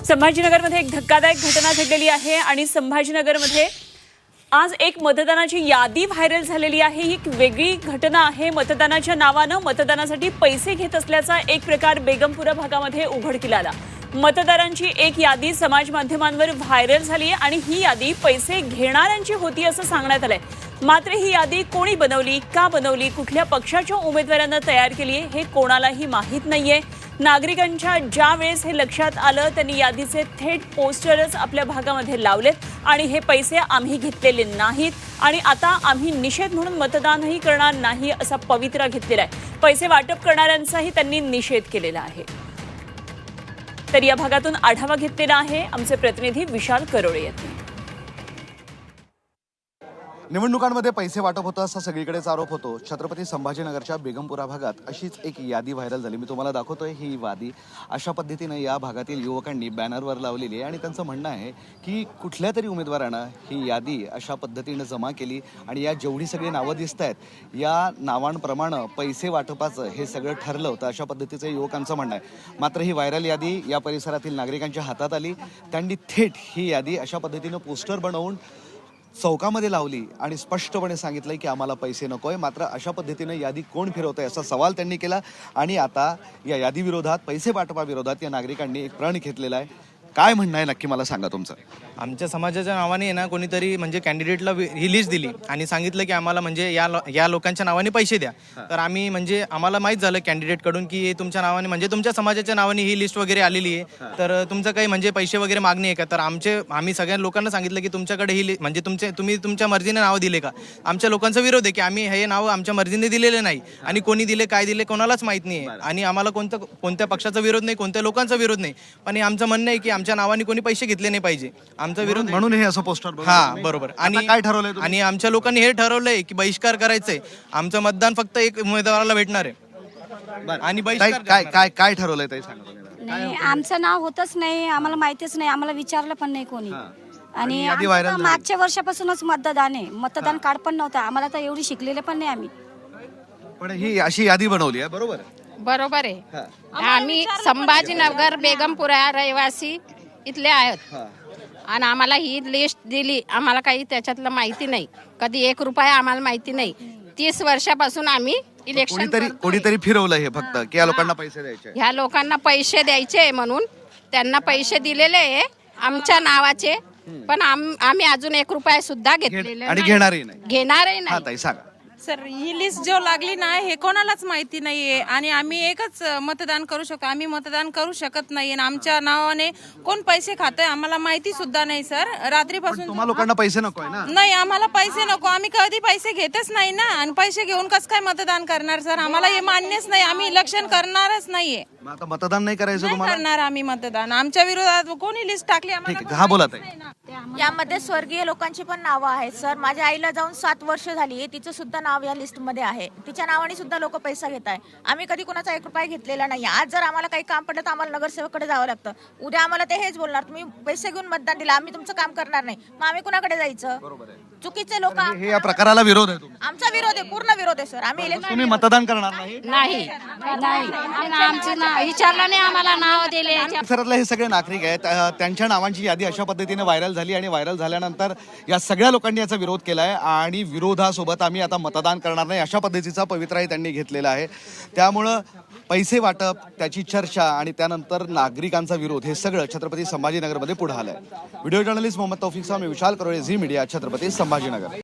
संभाजीनगरमध्ये एक धक्कादायक घटना घडलेली आहे आणि संभाजीनगरमध्ये आज एक मतदानाची यादी व्हायरल झालेली आहे। ही एक वेगळी घटना आहे। मतदानाच्या नावाने मतदानासाठी पैसे घेत असल्याचा एक प्रकार बेगमपुरा भागामध्ये उघडकीला आला। मतदारांची एक यादी समाज माध्यमांवर व्हायरल झाली आणि ही यादी पैसे घेणाऱ्यांची होती असं सांगण्यात आलंय। मात्र ही यादी कोणी बनवली, का बनवली, कुठल्या पक्षाच्या उमेदवारांना तयार केली हे कोणालाही माहीत नाहीये। नागरिकांच्या ज्या वेळेस हे लक्षात आलं त्यांनी यादीचे थेट पोस्टरच आपल्या भागामध्ये लावलेत आणि हे पैसे आम्ही घेतलेले नाहीत आणि आता आम्ही निषेध म्हणून मतदानही करणार नाही असा पवित्रा घेतलेला आहे। पैसे वाटप करणाऱ्यांचाही त्यांनी निषेध केलेला आहे। तर या भागातून आढावा घेतलेला आहे आमचे प्रतिनिधी विशाल करोळे यांनी। निवडणुकांमध्ये पैसे वाटप होतं असा सगळीकडेच आरोप होतो। छत्रपती संभाजीनगरच्या बेगमपुरा भागात अशीच एक यादी व्हायरल झाली। मी तुम्हाला दाखवतोय ही यादी अशा पद्धतीने या भागातील युवकांनी बॅनरवर लावलेली आहे आणि त्यांचं म्हणणं आहे की कुठल्या तरी उमेदवारानं ही यादी अशा पद्धतीने जमा केली आणि या जेवढी सगळी नावं दिसत आहेत या नावांप्रमाणे पैसे वाटपाचं हे सगळं ठरलं होतं अशा पद्धतीचं युवकांचं म्हणणं आहे। मात्र ही व्हायरल यादी या परिसरातील नागरिकांच्या हातात आली। त्यांनी थेट ही यादी अशा पद्धतीनं पोस्टर बनवून चौकामध्ये लावली आणि स्पष्टपणे सांगितलंय की आम्हाला पैसे नकोय। मात्र अशा पद्धतीने यादी कोण फिरवतंय असा सवाल त्यांनी केला आणि आता या यादी विरोधात, पैसे वाटपाविरोधात या नागरिकांनी एक प्रण घेतलेला आहे। काय म्हणणं आहे नक्की मला सांगा तुमचं। आमच्या समाजाच्या नावाने ना कोणीतरी म्हणजे कॅन्डिडेटला ही लिस्ट दिली आणि सांगितलं की आम्हाला म्हणजे या लोकांच्या नावाने पैसे द्या। तर आम्ही म्हणजे आम्हाला माहीत झालं कॅन्डिडेटकडून की तुमच्या नावाने म्हणजे तुमच्या समाजाच्या नावाने ही लिस्ट वगैरे आलेली आहे, तर तुमचं काही म्हणजे पैसे वगैरे मागणी आहे का। तर आम्ही सगळ्या लोकांना सांगितलं की तुमच्याकडे ही म्हणजे तुम्ही तुमच्या मर्जीने नाव दिले का। आमच्या लोकांचा विरोध आहे की आम्ही हे नाव आमच्या मर्जीने दिलेले नाही आणि कोणी दिले काय दिले कोणालाच माहीत नाही आहे आणि आम्हाला कोणत्या पक्षाचा विरोध नाही, कोणत्या लोकांचा विरोध नाही, पण आमचं म्हणणं आहे की आमच्या नावाने कोणी पैसे घेतले नाही पाहिजे। आमचा विरोध म्हणून हे असं पोस्टर बरोबर। आणि काय ठरवलंय आणि आमच्या लोकांनी हे ठरवलंय की बहिष्कार करायचंय। आमचं मतदान फक्त एक उमेदवाराला भेटणार आहे आणि काय काय काय ठरवलंय ते सांगा। नाही, आमचं नाव होतच नाही, आम्हाला माहितीच नाही, आम्हाला विचारलं पण नाही कोणी। आणि यादी व्हायरल आमचं मागच्या वर्षापासूनच मतदान आहे, मतदान कार्ड पण नव्हतं आम्हाला, तर एवढी शिकलेले पण नाही आम्ही। पण ही अशी यादी बनवली आहे बरोबर बरोबर आहे। आम्ही संभाजीनगर बेगमपुरा रहिवासी इथले आहेत आणि आम्हाला ही लिस्ट दिली, आम्हाला काही त्याच्यातलं माहिती नाही, कधी 1 रुपया आम्हाला माहिती नाही। 30 वर्षापासून आम्ही इलेक्शन कोणीतरी फिरवलं हे फक्त की या लोकांना पैसे द्यायचे, ह्या लोकांना पैसे द्यायचे म्हणून त्यांना पैसे दिलेले आहे आमच्या नावाचे, पण आम्ही अजून 1 रुपया सुद्धा घेतलेले आणि घेणारही नाही। नाही। हा ताई सांगा। सर, ही लिस्ट जो लागली ना हे कोणालाच माहिती नाहीये आणि आम्ही एकच मतदान करू शकतो, आम्ही मतदान करू शकत नाही आणि आमच्या नावाने कोण पैसे खातोय आम्हाला माहिती सुद्धा नाही। सर, रात्रीपासून तुम्हाला लोकांना पैसे नकोय ना। नाही, आम्हाला पैसे नको, आम्ही कधी पैसे घेतच नाही ना आणि पैसे घेऊन कसं काय मतदान करणार। सर, आम्हाला हे मान्यच नाही, आम्ही इलेक्शन करणारच नाहीये। आता मतदान नाही करायचं नाही तुम्हाला करणार आम्ही मतदान, आमच्या विरोधात कोणी लिस्ट टाकली आम्हाला ठीक आहे। हा बोला ताई। यामध्ये स्वर्गीय लोकांची पण नावं आहेत सर। माझ्या आईला जाऊन 7 वर्ष झाली, तिचं सुद्धा नाव या लिस्ट मध्ये आहे, तिच्या नावाने सुद्धा लोक पैसा घेत आहे। आम्ही कधी कोणाचा 1 रुपया घेतलेला नाही। आज जर आम्हाला काही काम पडलं तर आम्हाला नगरसेवकाकडे जावं लागतं, उद्या आम्हाला ते हेच बोलणार तुम्ही पैसे घेऊन मतदान दिलं, आम्ही तुमचं काम करणार नाही, मग आम्ही कुणाकडे जायचं। चुकीचे लोक, हे या प्रकाराला विरोध आहे तुमचा। आमचा विरोध आहे, पूर्ण विरोध आहे सर। आम्ही तुम्ही मतदान करणार नाही। नाही आमचं नाव विचारलं नाही, आम्हाला नाव दिले। परिसरातले हे सगळे नागरिक आहेत, त्यांच्या नावांची यादी अशा पद्धतीने व्हायरल झाली आणि व्हायरल झाल्यानंतर या सगळ्या लोकांनी याचा विरोध केलाय आणि विरोधासोबत आम्ही आता मतदान करणार नाही अशा पद्धतीचा पवित्राही त्यांनी घेतलेला आहे। त्यामुळं पैसे वाटप, त्याची चर्चा आणि त्यानंतर नागरिकांचा विरोध हे सगळं छत्रपती संभाजीनगरमध्ये पुढे आलंय। व्हिडिओ जर्नलिस्ट मोहम्मद तौफिक सह मी विशाल करोळे, झी मीडिया, छत्रपती संभाजीनगर।